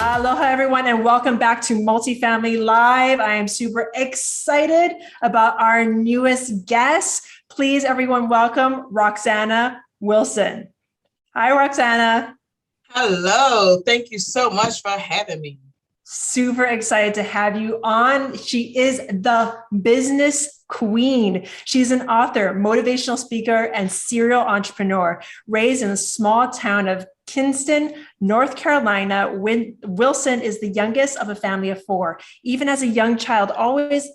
Aloha, everyone, and welcome back to Multifamily Live. I am super excited about our newest guest. Please, everyone, welcome Roxanna Wilson. Hi, Roxanna. Hello. Thank you so much for having me. Super excited to have you on. She is the business queen. She's an author, motivational speaker, and serial entrepreneur. Raised in the small town of Kinston, North Carolina, Wilson is the youngest of a family of four. Even as a young child,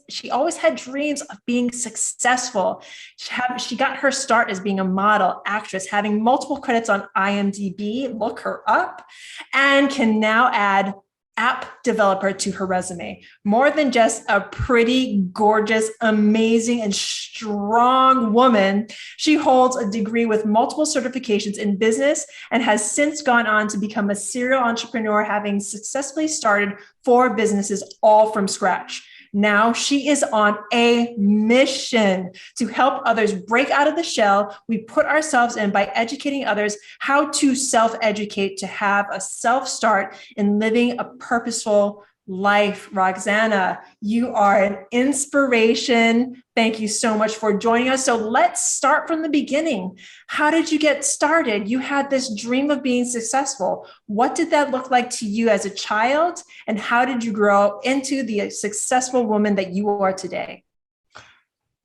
she always had dreams of being successful. She got her start as being a model, actress, having multiple credits on IMDB, look her up, and can now add app developer to her resume. More than just a pretty, gorgeous, amazing, and strong woman, she holds a degree with multiple certifications in business and has since gone on to become a serial entrepreneur, having successfully started 4 businesses all from scratch. Now she is on a mission to help others break out of the shell we put ourselves in by educating others how to self-educate to have a self-start in living a purposeful life. Roxanna, you are an inspiration. Thank you so much for joining us. So let's start from the beginning. How did you get started? You had this dream of being successful. What did that look like to you as a child? And how did you grow into the successful woman that you are today?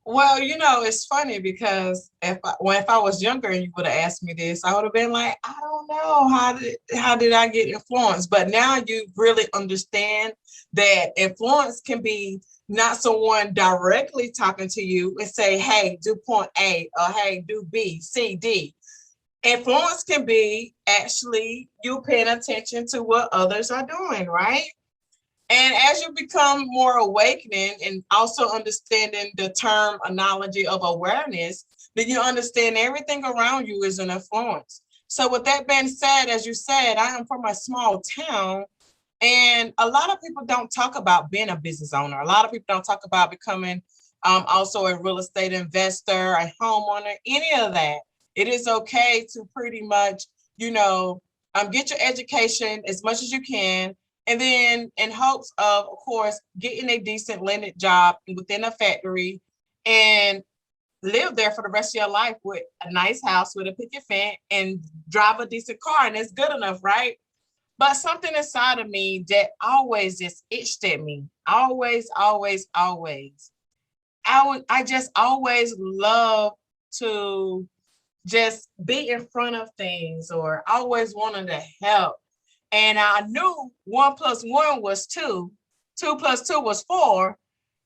Well, it's funny because if I was younger and you would have asked me this, I would have been like, I don't know, how did I get influenced? But now you really understand that influence can be not someone directly talking to you and say, hey, do point A, or hey, do B, C, D. Influence can be actually you paying attention to what others are doing, right? And as you become more awakening and also understanding the term analogy of awareness, then you understand everything around you is an influence. So with that being said, as you said, I am from a small town, and a lot of people don't talk about being a business owner. A lot of people don't talk about becoming also a real estate investor, a homeowner, any of that. It is okay to pretty much, get your education as much as you can. And then in hopes of course, getting a decent landed job within a factory and live there for the rest of your life with a nice house with a picket fence and drive a decent car. And it's good enough, right? But something inside of me that always just itched at me. Always, always, always. I just always love to just be in front of things or always wanting to help. And I knew 1 + 1 was 2, 2 + 2 was 4.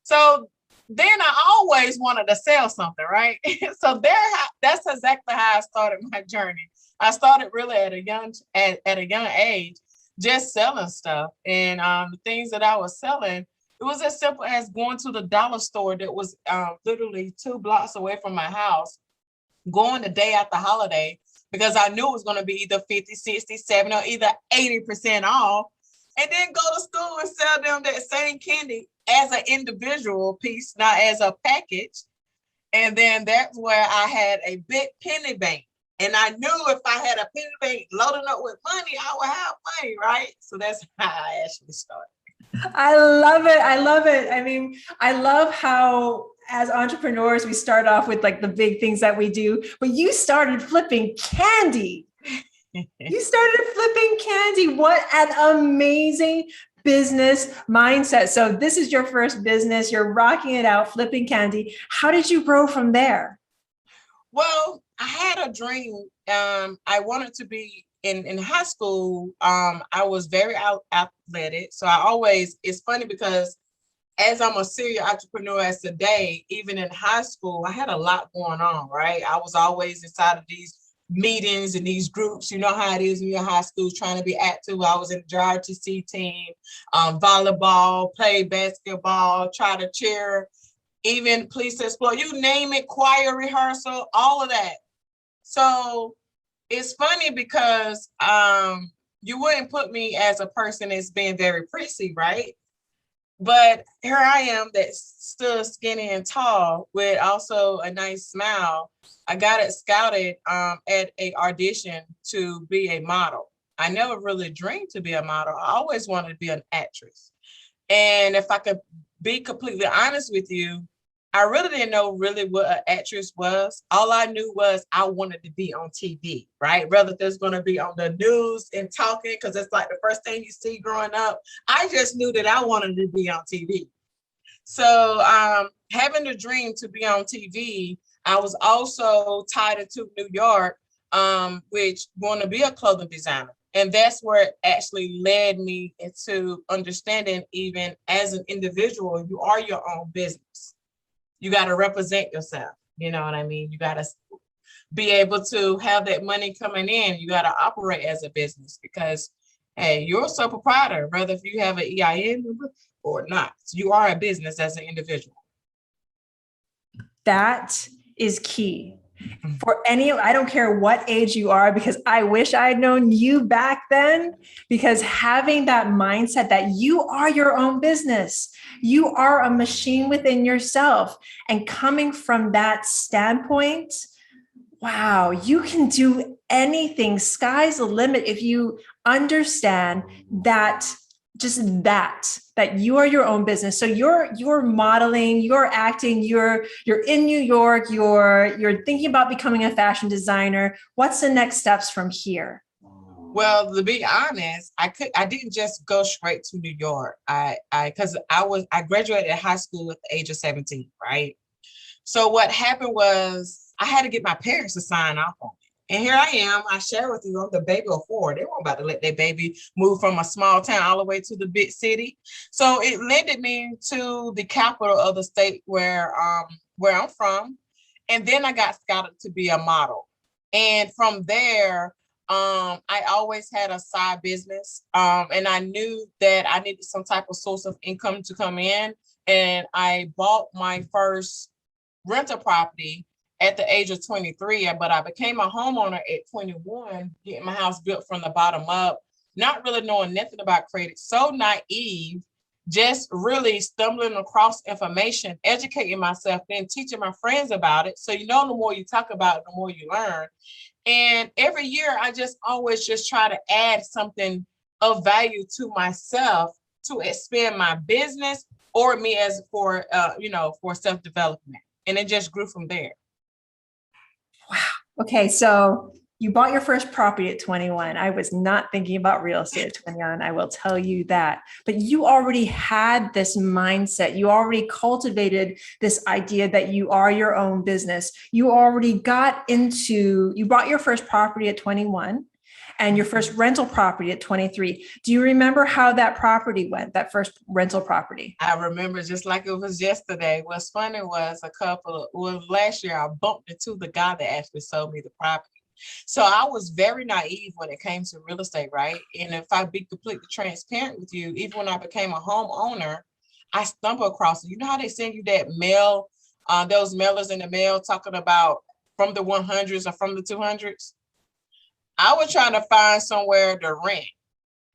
So then I always wanted to sell something, right? So that's exactly how I started my journey. I started really at a young age, just selling stuff. And the things that I was selling, it was as simple as going to the dollar store that was literally 2 blocks away from my house, going the day after holiday, because I knew it was going to be either 50, 60, 70, or either 80% off, and then go to school and sell them that same candy as an individual piece, not as a package. And then that's where I had a big penny bank. And I knew if I had a penny bank loaded up with money, I would have money, right? So that's how I actually started. I love it. I love it. I mean, I love how as entrepreneurs, we start off with like the big things that we do, but you started flipping candy. You started flipping candy. What an amazing business mindset. So this is your first business. You're rocking it out, flipping candy. How did you grow from there? Well, I had a dream. I wanted to be in high school. I was very athletic. So it's funny because as I'm a serial entrepreneur as today, even in high school, I had a lot going on, right? I was always inside of these meetings and these groups. You know how it is when you're in high school trying to be active. I was in the JRTC team, volleyball, played basketball, try to cheer, even police explore, you name it, choir rehearsal, all of that. So it's funny because you wouldn't put me as a person that's being very prissy, right? But here I am that's still skinny and tall with also a nice smile. I got it scouted at a audition to be a model. I never really dreamed to be a model. I always wanted to be an actress. And if I could be completely honest with you, I really didn't know really what an actress was. All I knew was I wanted to be on TV, right? Whether there's going to be on the news and talking, because it's like the first thing you see growing up. I just knew that I wanted to be on TV. So having the dream to be on TV, I was also tied into New York, which want to be a clothing designer. And that's where it actually led me into understanding, even as an individual, you are your own business. You got to represent yourself. You know what I mean? You got to be able to have that money coming in. You got to operate as a business because, hey, you're a sole proprietor, whether if you have an EIN number or not. So you are a business as an individual. That is key. For any, I don't care what age you are, because I wish I had known you back then, because having that mindset that you are your own business, you are a machine within yourself, and coming from that standpoint, wow, you can do anything. Sky's the limit if you understand that, just that you are your own business. So you're modeling, you're acting, you're in New York, you're thinking about becoming a fashion designer. What's the next steps from here? Well, to be honest, I didn't just go straight to New York. I graduated high school at the age of 17, right? So what happened was I had to get my parents to sign off on it. And here I am, I share with you, I'm the baby of 4. They weren't about to let their baby move from a small town all the way to the big city. So it led me to the capital of the state where I'm from. And then I got scouted to be a model. And from there, I always had a side business. And I knew that I needed some type of source of income to come in. And I bought my first rental property at the age of 23, but I became a homeowner at 21, getting my house built from the bottom up, not really knowing nothing about credit, so naive, just really stumbling across information, educating myself, then teaching my friends about it. So, the more you talk about it, the more you learn. And every year, I just always just try to add something of value to myself to expand my business or me as for self-development. And it just grew from there. Wow. Okay. So you bought your first property at 21. I was not thinking about real estate at 21. I will tell you that. But you already had this mindset. You already cultivated this idea that you are your own business. You already you bought your first property at 21 and your first rental property at 23. Do you remember how that property went, that first rental property? I remember just like it was yesterday. What's funny was last year I bumped into the guy that actually sold me the property. So I was very naive when it came to real estate, right? And if I be completely transparent with you, even when I became a homeowner, I stumbled across it. You know how they send you that mail, those mailers in the mail talking about from the 100s or from the 200s? I was trying to find somewhere to rent.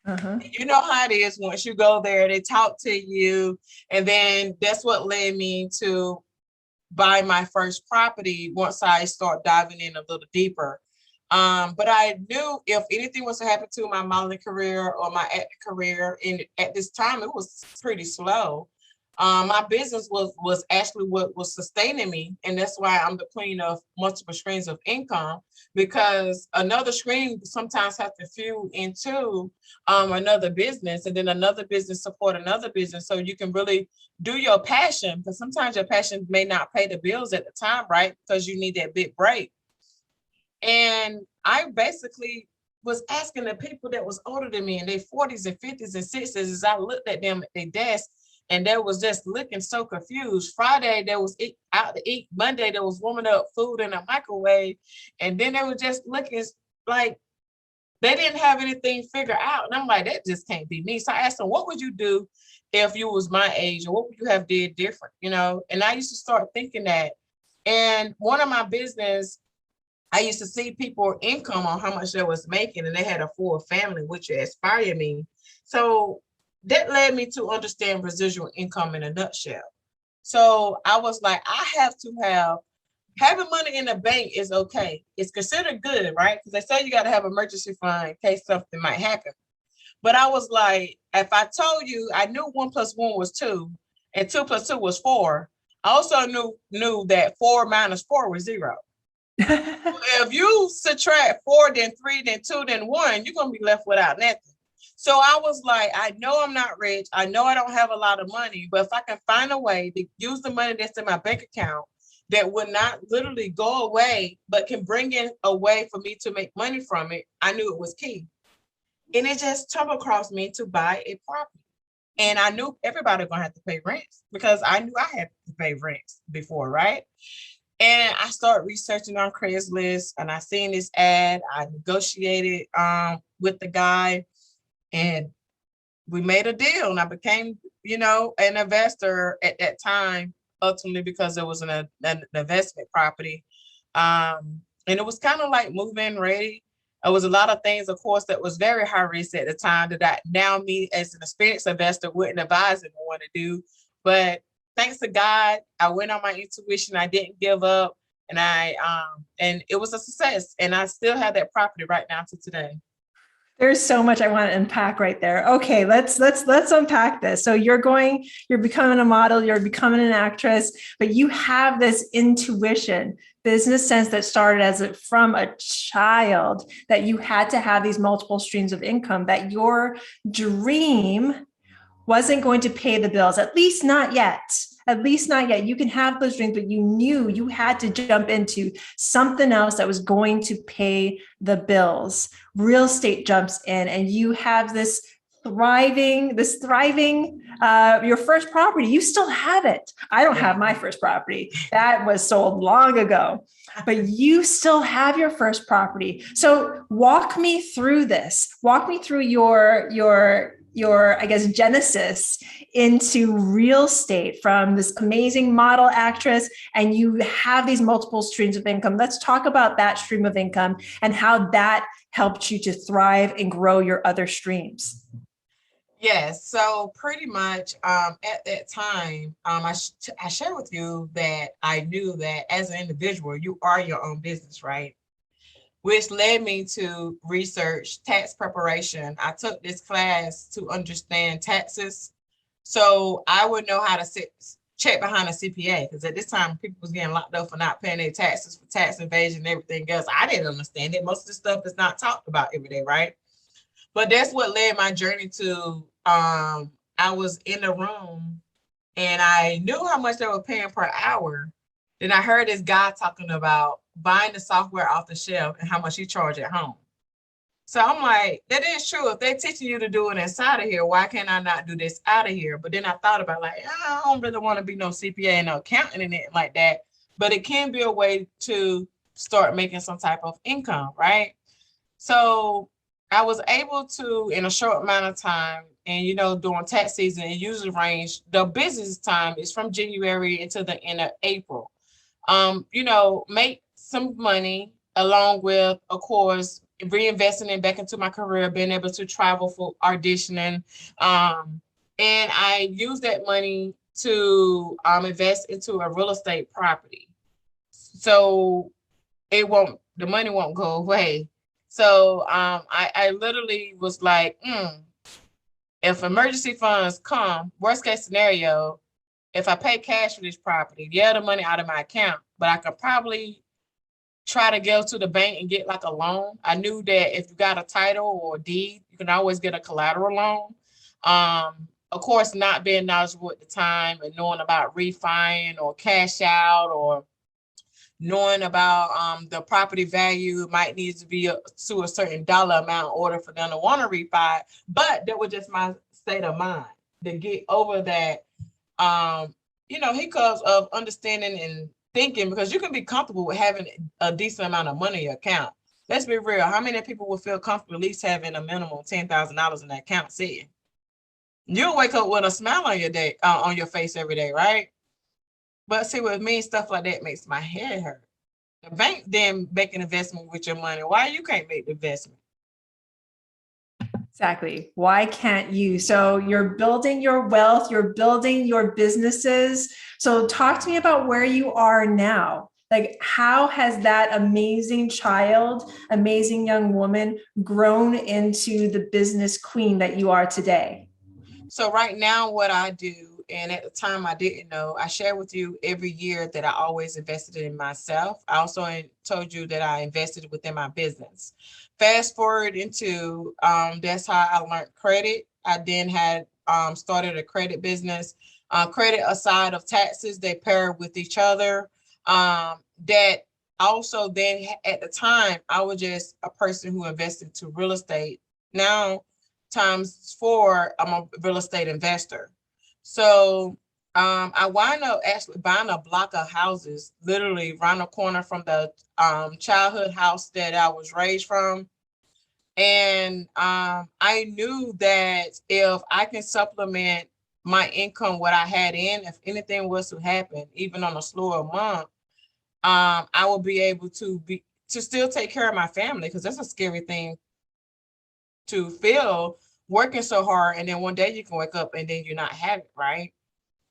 Uh-huh. You know how it is once you go there, they talk to you. And then that's what led me to buy my first property once I start diving in a little deeper. But I knew if anything was to happen to my modeling career or my acting career, and at this time it was pretty slow. My business was actually what was sustaining me. And that's why I'm the queen of multiple streams of income, because another stream sometimes has to fuel into another business, and then another business support another business. So you can really do your passion, because sometimes your passion may not pay the bills at the time, right? Because you need that big break. And I basically was asking the people that was older than me in their 40s and 50s and 60s, as I looked at them at their desk, and they was just looking so confused. Friday, they was out to eat. Monday, they was warming up food in a microwave. And then they were just looking like they didn't have anything figured out. And I'm like, that just can't be me. So I asked them, what would you do if you was my age? Or what would you have did different? And I used to start thinking that. And one of my business, I used to see people income on how much they was making, and they had a full family, which inspired me. So that led me to understand residual income in a nutshell. So I was like, I have to have having money in the bank is okay. It's considered good, right? Because they say you got to have an emergency fund in case something might happen. But I was like, if I told you, I knew 1 + 1 was 2, and 2 + 2 was 4. I also knew that 4 - 4 was 0. If you subtract 4, then 3, then 2, then 1, you're gonna be left without nothing. So I was like, I know I'm not rich. I know I don't have a lot of money, but if I can find a way to use the money that's in my bank account that would not literally go away, but can bring in a way for me to make money from it, I knew it was key. And it just tumbled across me to buy a property. And I knew everybody was gonna have to pay rents because I knew I had to pay rents before, right? And I started researching on Craigslist, and I seen this ad. I negotiated with the guy, and we made a deal. And I became, an investor at that time, ultimately because it was an investment property. And it was kind of like move-in ready. There was a lot of things, of course, that was very high risk at the time that I now me as an experienced investor wouldn't advise anyone to do. But thanks to God, I went on my intuition. I didn't give up, and and it was a success. And I still have that property right now to today. There's so much I want to unpack right there. Okay, let's unpack this. So you're becoming a model, you're becoming an actress, but you have this intuition, business sense that started from a child, that you had to have these multiple streams of income, that your dream wasn't going to pay the bills, at least not yet. At least not yet. You can have those dreams, but you knew you had to jump into something else that was going to pay the bills. Real estate jumps in, and you have this thriving, your first property. You still have it. I don't have my first property. That was sold long ago, but you still have your first property. So walk me through this. Walk me through your I guess, genesis into real estate from this amazing model actress, and you have these multiple streams of income. Let's talk about that stream of income and how that helped you to thrive and grow your other streams. Yes. So pretty much at that time, I shared with you that I knew that as an individual, you are your own business, right? Which led me to research tax preparation. I took this class to understand taxes, so I would know how to check behind a CPA, because at this time, people was getting locked up for not paying their taxes, for tax evasion and everything else. I didn't understand it. Most of the stuff is not talked about every day, right? But that's what led my journey to, I was in the room and I knew how much they were paying per hour. Then I heard this guy talking about buying the software off the shelf and how much he charge at home. So I'm like, that is true. If they're teaching you to do it inside of here, why can't I not do this out of here? But then I thought about I don't really want to be no CPA and no accountant in it like that. But it can be a way to start making some type of income, right? So I was able to, in a short amount of time, and during tax season, it usually range, the business time is from January until the end of April. Make some money along with, of course, reinvesting back into my career, being able to travel for auditioning. And I use that money to invest into a real estate property. So the money won't go away. So I literally was like, if emergency funds come, worst case scenario, if I pay cash for this property, the money out of my account, but I could probably try to go to the bank and get like a loan. I knew that if you got a title or a deed, you can always get a collateral loan. Of course, not being knowledgeable at the time and knowing about refining or cash out, or knowing about the property value might need to be to a certain dollar amount in order for them to want to refi. But that was just my state of mind to get over that, hiccups of understanding and thinking, because you can be comfortable with having a decent amount of money in your account. Let's be real. How many people would feel comfortable at least having a minimum of $10,000 in that account sitting? You'll wake up with a smile on your face every day, right? But see, with me, stuff like that makes my head hurt. The bank then make an investment with your money. Why you can't make the investment? Exactly. Why can't you? So you're building your wealth, you're building your businesses. So talk to me about where you are now. Like, how has that amazing child, amazing young woman grown into the business queen that you are today? So right now, what I do, and at the time I didn't know, I share with you every year that I always invested in myself. I also told you that I invested within my business. Fast forward into that's how I learned credit. I then had started a credit business. Credit aside of taxes, they pair with each other. That also then at the time I was just a person who invested into real estate. Now times 4, I'm a real estate investor. So I wind up actually buying a block of houses, literally around the corner from the childhood house that I was raised from. And I knew that if I can supplement my income, what I had in, if anything was to happen, even on a slower month, I will be able to still take care of my family, because that's a scary thing to feel, working so hard and then one day you can wake up and then you're not have it, right?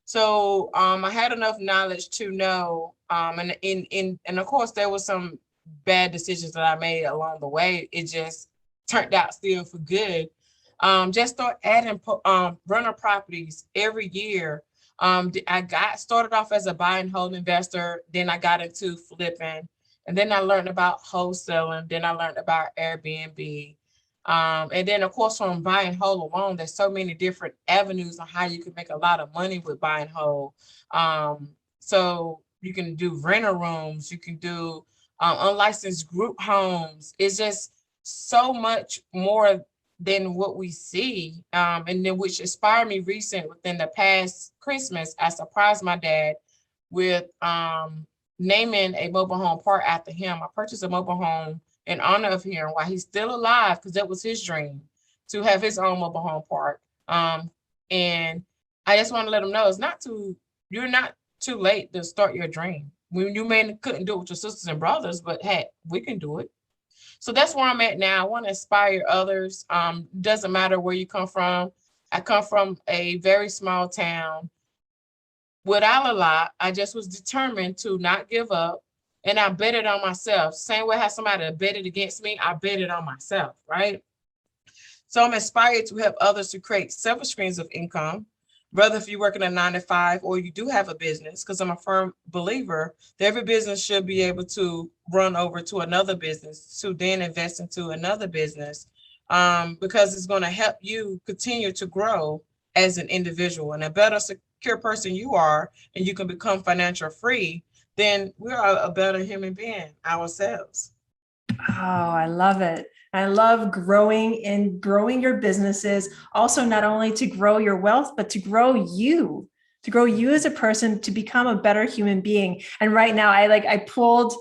So I had enough knowledge to know, and of course there was some bad decisions that I made along the way. It just turned out still for good. Just start adding rental properties every year. I got started off as a buy and hold investor, then I got into flipping, and then I learned about wholesaling, then I learned about Airbnb. And then of course from buy and hold alone, there's so many different avenues on how you can make a lot of money with buy and hold. So you can do rental rooms, you can do unlicensed group homes. It's just so much more than what we see. And then which inspired me within the past Christmas, I surprised my dad with naming a mobile home park after him. I purchased a mobile home in honor of him while he's still alive, because that was his dream, to have his own mobile home park. And I just want to let him know you're not too late to start your dream. When you couldn't do it with your sisters and brothers, but hey, we can do it. So that's where I'm at now. I want to inspire others. Doesn't matter where you come from. I come from a very small town without a lot. I just was determined to not give up. And I bet it on myself. Same way how somebody betted against me, I bet it on myself, right? So I'm inspired to help others to create several streams of income, whether if you're working a 9-to-5 or you do have a business, because I'm a firm believer that every business should be able to run over to another business, to then invest into another business, because it's going to help you continue to grow as an individual. And a better secure person you are, and you can become financial free, then we're a better human being ourselves. Oh, I love it. I love growing your businesses. Also, not only to grow your wealth, but to grow you as a person, to become a better human being. And right now, I pulled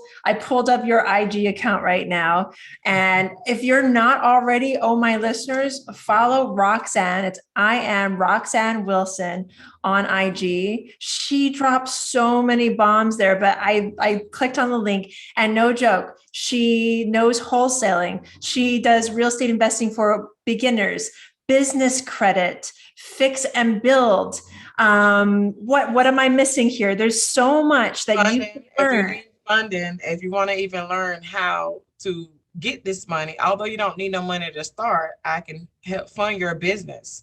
up your IG account right now. And if you're not already, oh, my listeners, follow Roxanne. I am Roxanna Wilson on IG. She drops so many bombs there, but I clicked on the link, and no joke, she knows wholesaling. She does real estate investing for beginners, business credit, fix and build. What am I missing here? There's so much that you can learn. If you need funding, if you want to even learn how to get this money, although you don't need no money to start, I can help fund your business.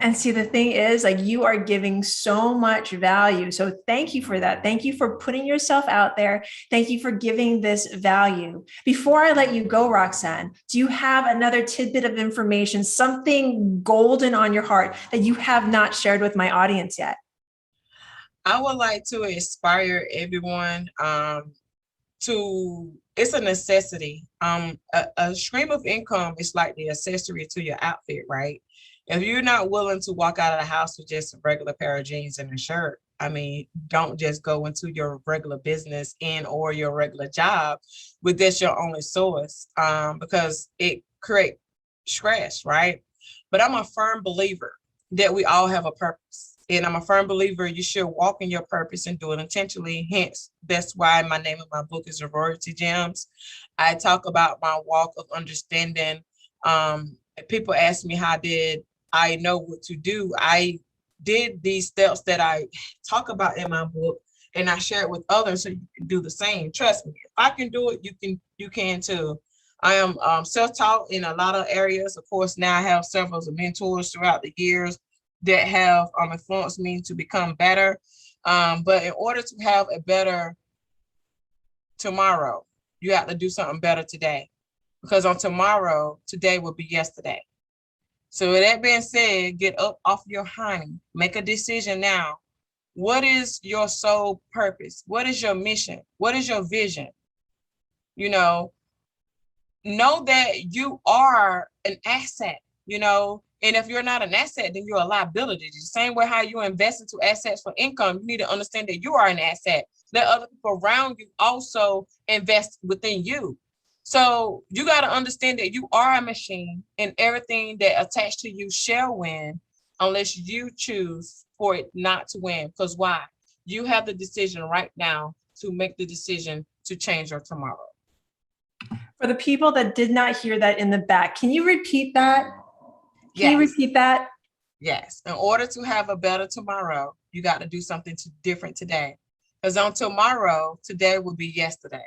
And see, the thing is, like, you are giving so much value. So thank you for that. Thank you for putting yourself out there. Thank you for giving this value. Before I let you go, Roxanne, do you have another tidbit of information, something golden on your heart that you have not shared with my audience yet? I would like to inspire everyone it's a necessity. A stream of income is like the accessory to your outfit, right? If you're not willing to walk out of the house with just a regular pair of jeans and a shirt, I mean, don't just go into your regular business or your regular job with this your only source, because it creates stress, right? But I'm a firm believer that we all have a purpose. And I'm a firm believer you should walk in your purpose and do it intentionally. Hence, that's why my name of my book is Royalty Gems. I talk about my walk of understanding. People ask me, how did I know what to do? I did these steps that I talk about in my book and I share it with others so you can do the same. Trust me, if I can do it, you can too. I am self-taught in a lot of areas. Of course, now I have several mentors throughout the years that have influenced me to become better. But in order to have a better tomorrow, you have to do something better today, because on tomorrow, today will be yesterday. So with that being said, get up off your hiney, make a decision now. What is your sole purpose? What is your mission? What is your vision? You know that you are an asset, and if you're not an asset, then you're a liability. The same way how you invest into assets for income, you need to understand that you are an asset. Let other people around you also invest within you. So you got to understand that you are a machine, and everything that attached to you shall win unless you choose for it not to win. Because why? You have the decision right now to make the decision to change your tomorrow. For the people that did not hear that in the back, can you repeat that? Can you repeat that? Yes. In order to have a better tomorrow, you got to do something different today. Because on tomorrow, today will be yesterday.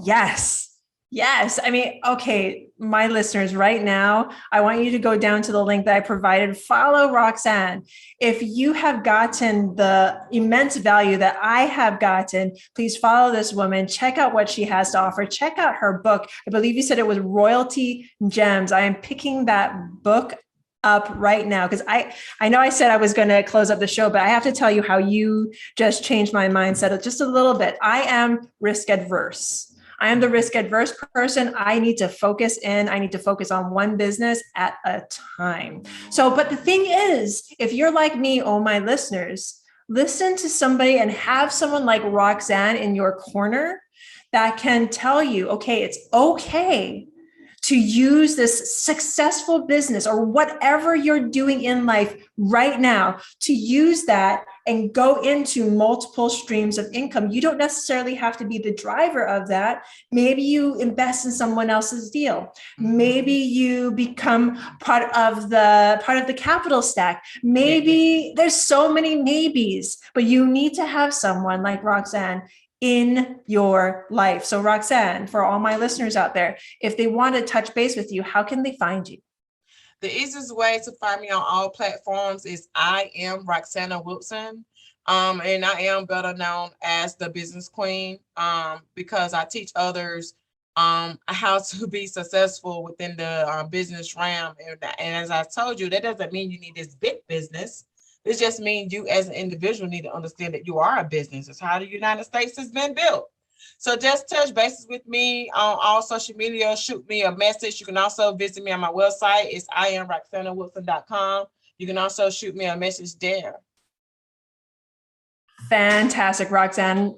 Yes. Yes. I mean, okay, my listeners, right now, I want you to go down to the link that I provided. Follow Roxanne. If you have gotten the immense value that I have gotten, please follow this woman. Check out what she has to offer. Check out her book. I believe you said it was Royalty Gems. I am picking that book up right now because I know I said I was going to close up the show, but I have to tell you how you just changed my mindset just a little bit. I am risk adverse. I am the risk adverse person. I need to focus in. I need to focus on one business at a time. So, but the thing is, if you're like me, oh, my listeners, listen to somebody and have someone like Roxanne in your corner that can tell you, okay, it's okay to use this successful business or whatever you're doing in life right now to use that and go into multiple streams of income. You don't necessarily have to be the driver of that. Maybe you invest in someone else's deal. Maybe you become part of the capital stack. Maybe there's so many maybes, but you need to have someone like Roxanne in your life. So Roxanne, for all my listeners out there, if they want to touch base with you, how can they find you? The easiest way to find me on all platforms is I am Roxanna Wilson. And I am better known as the business queen because I teach others how to be successful within the business realm. And as I told you, that doesn't mean you need this big business. It just means you as an individual need to understand that you are a business. It's how the United States has been built. So just touch bases with me on all social media. Shoot me a message. You can also visit me on my website. It's IamRoxannaWilson.com. You can also shoot me a message there. Fantastic, Roxanne.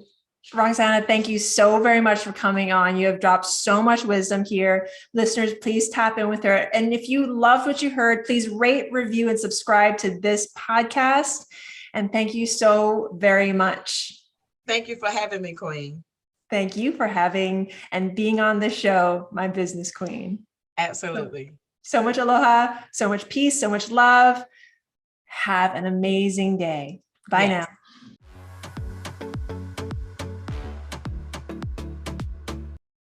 Roxanna, thank you so very much for coming on. You have dropped so much wisdom here. Listeners, please tap in with her. And if you loved what you heard, please rate, review, and subscribe to this podcast. And thank you so very much. Thank you for having me, Queen. Thank you for having and being on the show, my business queen. Absolutely. So much aloha, so much peace, so much love. Have an amazing day. Bye now.